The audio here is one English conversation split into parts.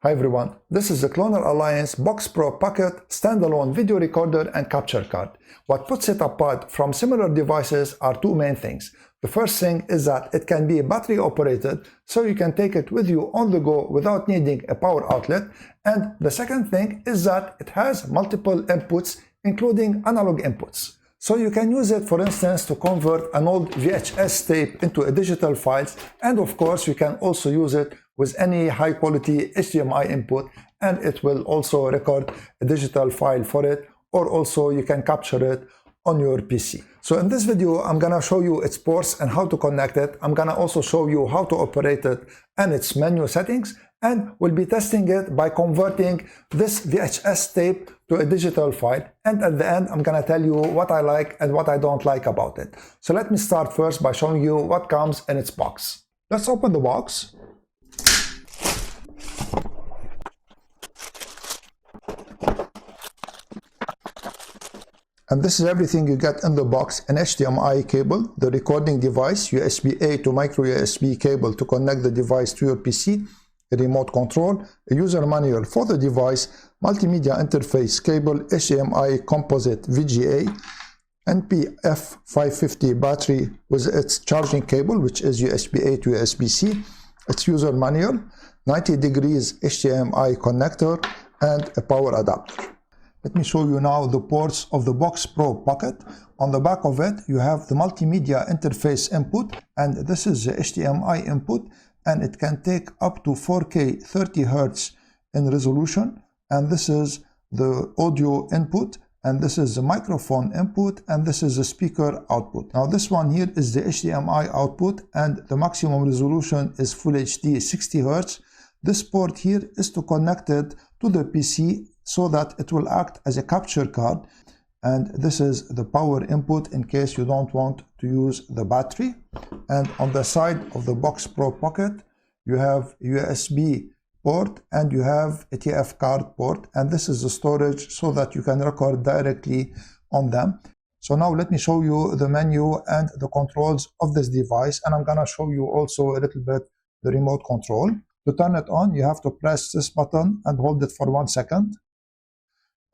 Hi everyone, this is the ClonerAlliance Box Pro Pocket standalone video recorder and capture card. What puts it apart from similar devices are two main things. The first thing is that it can be battery operated, so you can take it with you on the go without needing a power outlet. And the second thing is that it has multiple inputs, including analog inputs. So you can use it, for instance, to convert an old VHS tape into a digital files, and of course you can also use it with any high quality HDMI input, and it will also record a digital file for it, or also you can capture it on your PC. So in this video, I'm gonna show you its ports and how to connect it. I'm gonna also show you how to operate it and its menu settings, and we'll be testing it by converting this VHS tape to a digital file. And at the end, I'm gonna tell you what I like and what I don't like about it. So let me start first by showing you what comes in its box. Let's open the box. And this is everything you get in the box: an HDMI cable, the recording device, USB-A to micro USB cable to connect the device to your PC, a remote control, a user manual for the device, multimedia interface cable, HDMI composite VGA, NP-F550 battery with its charging cable, which is USB-A to USB-C, its user manual, 90 degrees HDMI connector, and a power adapter. Let me show you now the ports of the Box Pro Pocket. On the back of it, you have the multimedia interface input, and this is the HDMI input, and it can take up to 4K 30 Hz in resolution. And this is the audio input, and this is the microphone input, and this is the speaker output. Now this one here is the HDMI output, and the maximum resolution is Full HD 60 Hz. This port here is to connect it to the PC so that it will act as a capture card, and this is the power input in case you don't want to use the battery. And on the side of the Box Pro Pocket, you have USB port and you have a TF card port, and this is the storage so that you can record directly on them. So now let me show you the menu and the controls of this device, and I'm gonna show you also a little bit the remote control. To turn it on, you have to press this button and hold it for 1 second.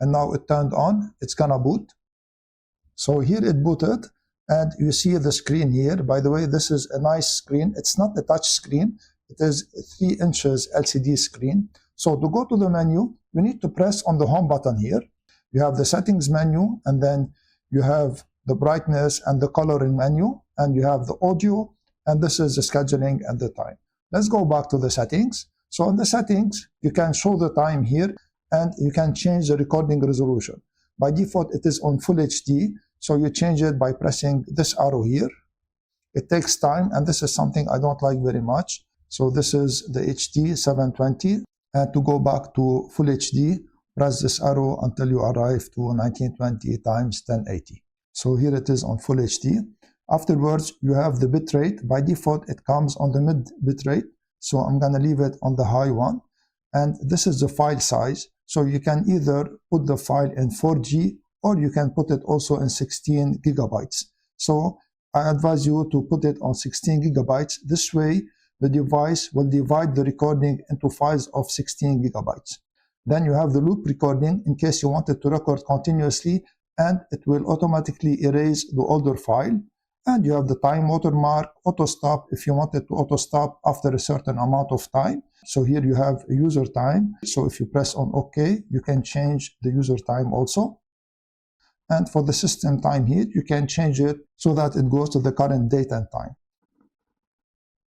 And now it turned on, it's gonna boot. So here it booted, and you see the screen here. By the way, this is a nice screen. It's not a touch screen, it is a 3 inches LCD screen. So to go to the menu, you need to press on the home button here. You have the settings menu, and then you have the brightness and the coloring menu, and you have the audio, and this is the scheduling and the time. Let's go back to the settings. So in the settings, you can show the time here, and you can change the recording resolution. By default, it is on Full HD, so you change it by pressing this arrow here. It takes time, and this is something I don't like very much. So this is the HD 720, and to go back to Full HD, press this arrow until you arrive to 1920 times 1080. So here it is on Full HD. Afterwards, you have the bitrate. By default, it comes on the mid bitrate, so I'm gonna leave it on the high one. And this is the file size. So you can either put the file in 4G or you can put it also in 16 gigabytes. So I advise you to put it on 16 gigabytes. This way, the device will divide the recording into files of 16 gigabytes. Then you have the loop recording in case you wanted to record continuously, and it will automatically erase the older file. And you have the time watermark, auto stop if you wanted to auto stop after a certain amount of time. So here you have a user time. So if you press on OK, you can change the user time also. And for the system time here, you can change it so that it goes to the current date and time.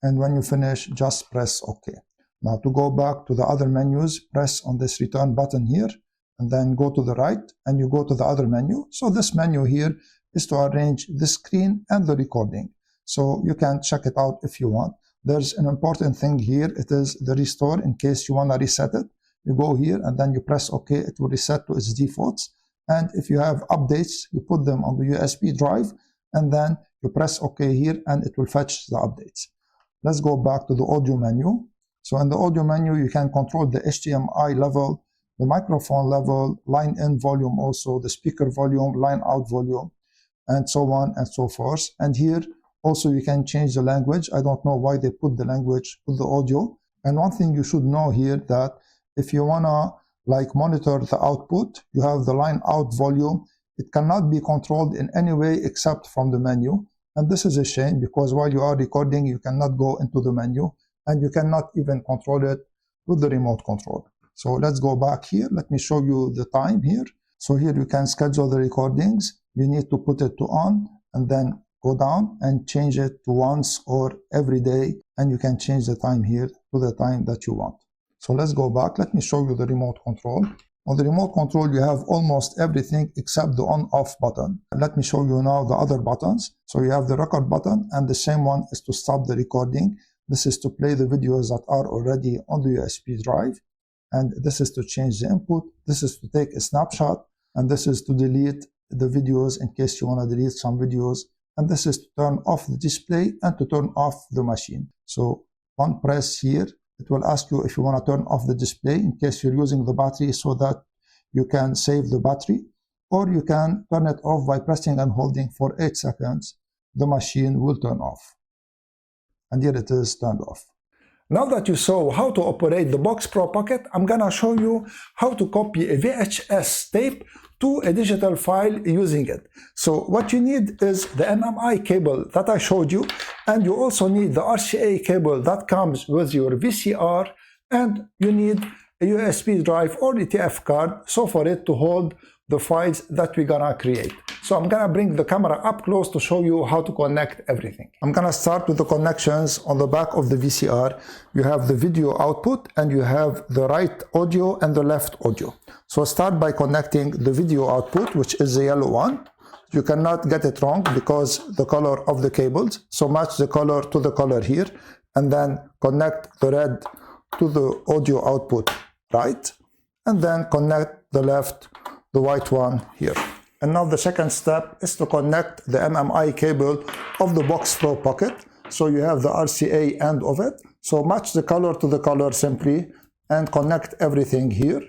And when you finish, just press OK. Now to go back to the other menus, press on this return button here, and then go to the right, and you go to the other menu. So this menu here is to arrange the screen and the recording. So you can check it out if you want. There's an important thing here. It is the restore in case you want to reset it. You go here and then you press OK. It will reset to its defaults. And if you have updates, you put them on the USB drive, and then you press OK here, and it will fetch the updates. Let's go back to the audio menu. So in the audio menu, you can control the HDMI level, the microphone level, line in volume also, the speaker volume, line out volume, and so on and so forth. And here also you can change the language. I don't know why they put the language with the audio. And one thing you should know here, that if you wanna like monitor the output, you have the line out volume. It cannot be controlled in any way except from the menu. And this is a shame because while you are recording, you cannot go into the menu and you cannot even control it with the remote control. So let's go back here. Let me show you the time here. So here you can schedule the recordings. You need to put it to on and then go down and change it to once or every day. And you can change the time here to the time that you want. So let's go back. Let me show you the remote control. On the remote control, you have almost everything except the on-off button. Let me show you now the other buttons. So you have the record button, and the same one is to stop the recording. This is to play the videos that are already on the USB drive. And this is to change the input. This is to take a snapshot. And this is to delete the videos in case you want to delete some videos. And this is to turn off the display and to turn off the machine. So one press here. It will ask you if you want to turn off the display in case you're using the battery so that you can save the battery, or you can turn it off by pressing and holding for 8 seconds. The machine will turn off. And here it is turned off. Now that you saw how to operate the Box Pro Pocket, I'm gonna show you how to copy a VHS tape to a digital file using it. So what you need is the MMI cable that I showed you, and you also need the RCA cable that comes with your VCR, and you need a USB drive or ETF card so for it to hold the files that we're gonna create. So I'm gonna bring the camera up close to show you how to connect everything. I'm gonna start with the connections on the back of the VCR. You have the video output and you have the right audio and the left audio. So start by connecting the video output, which is the yellow one. You cannot get it wrong because the color of the cables. So match the color to the color here, and then connect the red to the audio output right, and then connect the left, the white one here. And now the second step is to connect the MMI cable of the Box Pro Pocket. So you have the RCA end of it. So match the color to the color simply and connect everything here.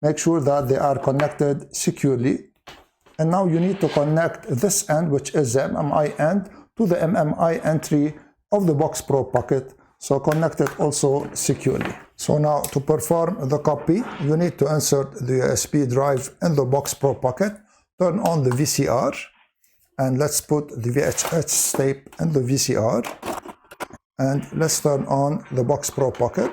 Make sure that they are connected securely. And now you need to connect this end, which is the MMI end, to the MMI entry of the Box Pro Pocket. So connect it also securely. So now to perform the copy, you need to insert the USB drive in the Box Pro Pocket. Turn on the VCR, and let's put the VHS tape in the VCR. And let's turn on the Box Pro Pocket.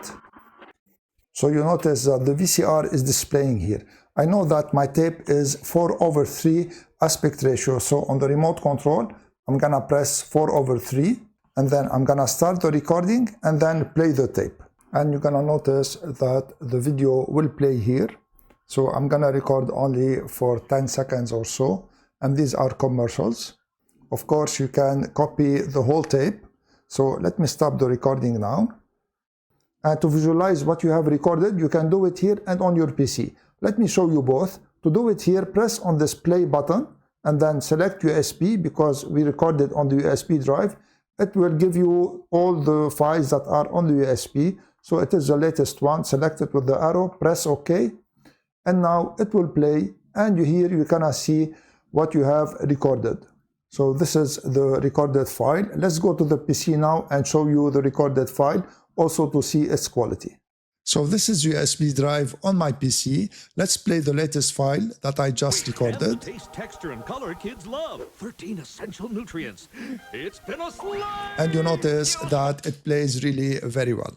So you notice that the VCR is displaying here. I know that my tape is 4:3 aspect ratio. So on the remote control, I'm gonna press 4:3, and then I'm gonna start the recording and then play the tape. And you're gonna notice that the video will play here. So I'm gonna record only for 10 seconds or so, and these are commercials. Of course, you can copy the whole tape. So let me stop the recording now. And to visualize what you have recorded, you can do it here and on your PC. Let me show you both. To do it here, press on this play button and then select USB because we recorded on the USB drive. It will give you all the files that are on the USB. So it is the latest one. Select it with the arrow, press OK. And now it will play, and here you can see what you have recorded. So this is the recorded file. Let's go to the PC now and show you the recorded file, also to see its quality. So this is USB drive on my PC. Let's play the latest file that I just recorded. Taste, texture, and color kids love. 13 essential nutrients. It's been a slide. And you notice that it plays really very well.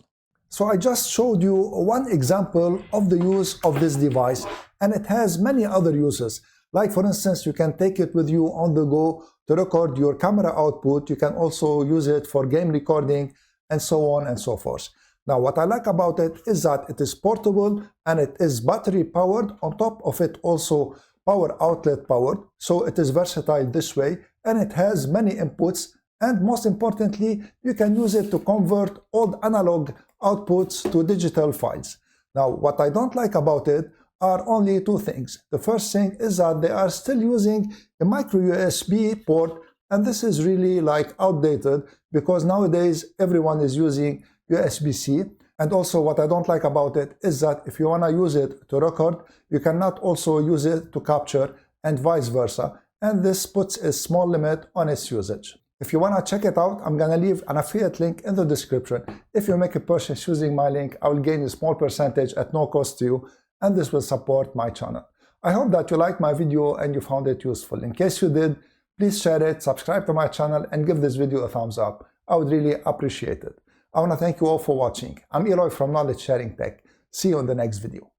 So I just showed you one example of the use of this device, and it has many other uses. Like for instance, you can take it with you on the go to record your camera output. You can also use it for game recording and so on and so forth. Now what I like about it is that it is portable and it is battery powered. On top of it also power outlet powered. So it is versatile this way, and it has many inputs. And most importantly, you can use it to convert old analog outputs to digital files. Now, what I don't like about it are only two things. The first thing is that they are still using a micro USB port, and this is really like outdated because nowadays everyone is using USB-C. And also what I don't like about it is that if you want to use it to record, you cannot also use it to capture and vice versa. And this puts a small limit on its usage. If you want to check it out, I'm going to leave an affiliate link in the description. If you make a purchase using my link, I will gain a small percentage at no cost to you, and this will support my channel. I hope that you liked my video and you found it useful. In case you did, please share it, subscribe to my channel, and give this video a thumbs up. I would really appreciate it. I want to thank you all for watching. I'm Eloy from Knowledge Sharing Tech. See you in the next video.